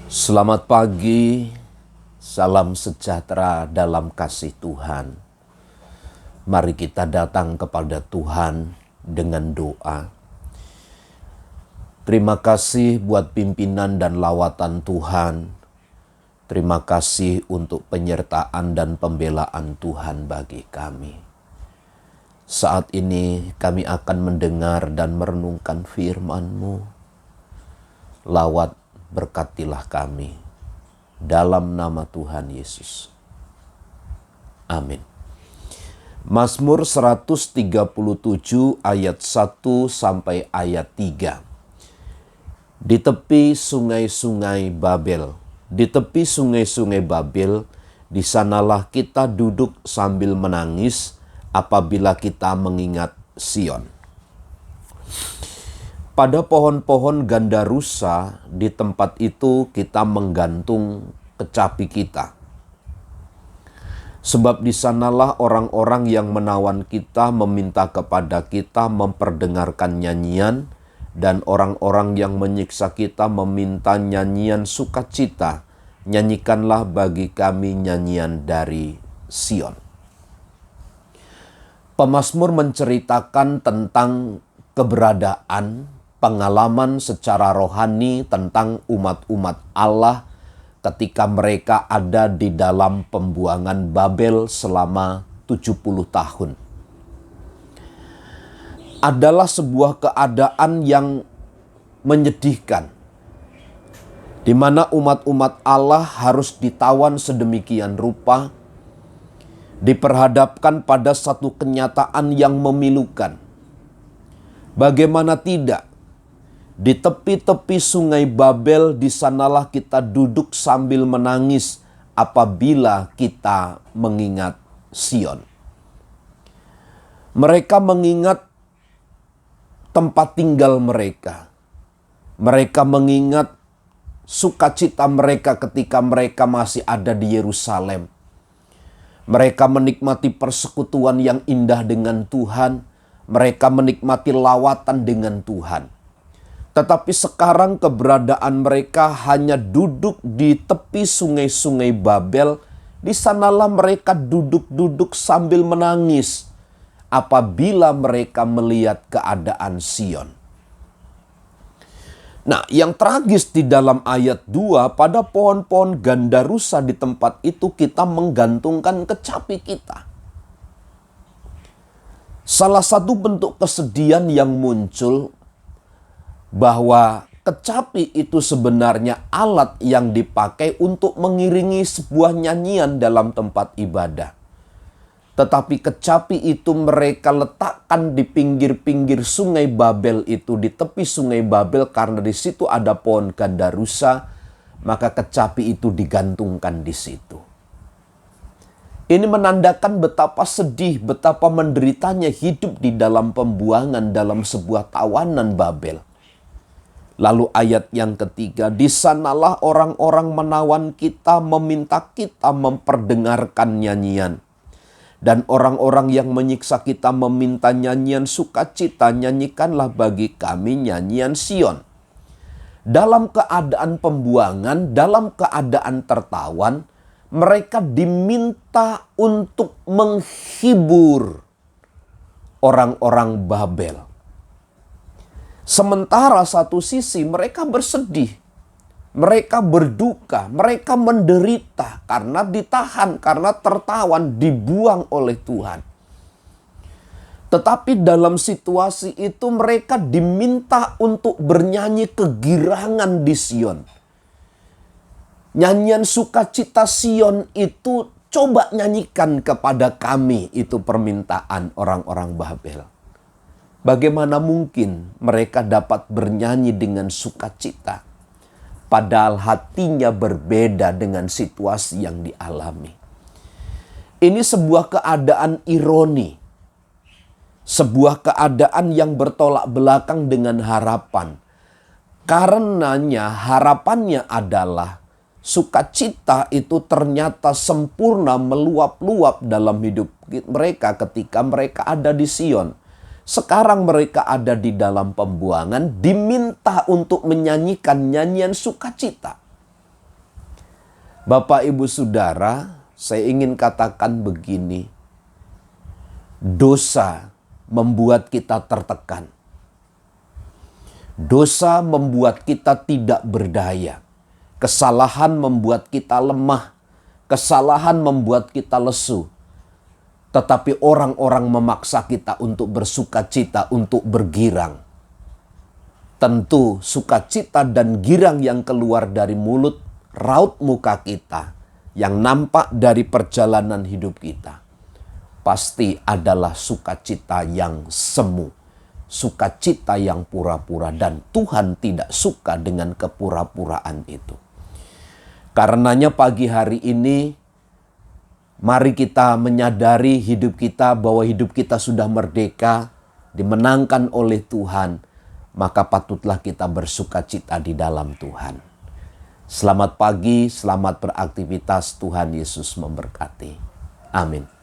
Selamat pagi, salam sejahtera dalam kasih Tuhan. Mari kita datang kepada Tuhan dengan doa. Terima kasih buat pimpinan dan lawatan Tuhan. Terima kasih untuk penyertaan dan pembelaan Tuhan bagi kami. Saat ini kami akan mendengar dan merenungkan firman-Mu. Lawat, berkatilah kami. Dalam nama Tuhan Yesus. Amin. Mazmur 137 ayat 1 sampai ayat 3. Di tepi sungai-sungai Babel. Di tepi sungai-sungai Babel, di sanalah kita duduk sambil menangis apabila kita mengingat Sion. Pada pohon-pohon gandarusa di tempat itu kita menggantung kecapi kita. Sebab di sanalah orang-orang yang menawan kita meminta kepada kita memperdengarkan nyanyian, dan orang-orang yang menyiksa kita meminta nyanyian sukacita. Nyanyikanlah bagi kami nyanyian dari Sion. Pemazmur menceritakan tentang keberadaan, pengalaman secara rohani tentang umat-umat Allah ketika mereka ada di dalam pembuangan Babel selama 70 tahun. Adalah sebuah keadaan yang menyedihkan, di mana umat-umat Allah harus ditawan sedemikian rupa, diperhadapkan pada satu kenyataan yang memilukan. Bagaimana tidak? Di tepi-tepi sungai Babel, di sanalah kita duduk sambil menangis apabila kita mengingat Sion. Mereka mengingat tempat tinggal mereka. Mereka mengingat sukacita mereka ketika mereka masih ada di Yerusalem. Mereka menikmati persekutuan yang indah dengan Tuhan. Mereka menikmati lawatan dengan Tuhan. Tetapi sekarang keberadaan mereka hanya duduk di tepi sungai-sungai Babel. Di sanalah mereka duduk-duduk sambil menangis apabila mereka melihat keadaan Sion. Nah, yang tragis di dalam ayat 2, pada pohon-pohon gandarusa di tempat itu kita menggantungkan kecapi kita. Salah satu bentuk kesedihan yang muncul bahwa kecapi itu sebenarnya alat yang dipakai untuk mengiringi sebuah nyanyian dalam tempat ibadah. Tetapi kecapi itu mereka letakkan di pinggir-pinggir sungai Babel itu, di tepi sungai Babel, karena di situ ada pohon gandarusa, maka kecapi itu digantungkan di situ. Ini menandakan betapa sedih, betapa menderitanya hidup di dalam pembuangan, dalam sebuah tawanan Babel. Lalu ayat yang ketiga, di sanalah orang-orang menawan kita meminta kita memperdengarkan nyanyian. Dan orang-orang yang menyiksa kita meminta nyanyian sukacita, nyanyikanlah bagi kami nyanyian Sion. Dalam keadaan pembuangan, dalam keadaan tertawan, mereka diminta untuk menghibur orang-orang Babel. Sementara satu sisi mereka bersedih, mereka berduka, mereka menderita karena ditahan, karena tertawan, dibuang oleh Tuhan. Tetapi dalam situasi itu mereka diminta untuk bernyanyi kegirangan di Sion. Nyanyian sukacita Sion itu coba nyanyikan kepada kami, itu permintaan orang-orang Babel. Bagaimana mungkin mereka dapat bernyanyi dengan sukacita, padahal hatinya berbeda dengan situasi yang dialami. Ini sebuah keadaan ironi, sebuah keadaan yang bertolak belakang dengan harapan. Karenanya harapannya adalah sukacita itu ternyata sempurna meluap-luap dalam hidup mereka ketika mereka ada di Sion. Sekarang mereka ada di dalam pembuangan, diminta untuk menyanyikan nyanyian sukacita. Bapak, Ibu, Saudara, saya ingin katakan begini. Dosa membuat kita tertekan. Dosa membuat kita tidak berdaya. Kesalahan membuat kita lemah. Kesalahan membuat kita lesu. Tetapi orang-orang memaksa kita untuk bersukacita, untuk bergirang. Tentu sukacita dan girang yang keluar dari mulut, raut muka kita, yang nampak dari perjalanan hidup kita, pasti adalah sukacita yang semu, sukacita yang pura-pura, dan Tuhan tidak suka dengan kepura-puraan itu. Karenanya pagi hari ini, mari kita menyadari hidup kita bahwa hidup kita sudah merdeka, dimenangkan oleh Tuhan, maka patutlah kita bersukacita di dalam Tuhan. Selamat pagi, selamat beraktivitas, Tuhan Yesus memberkati. Amin.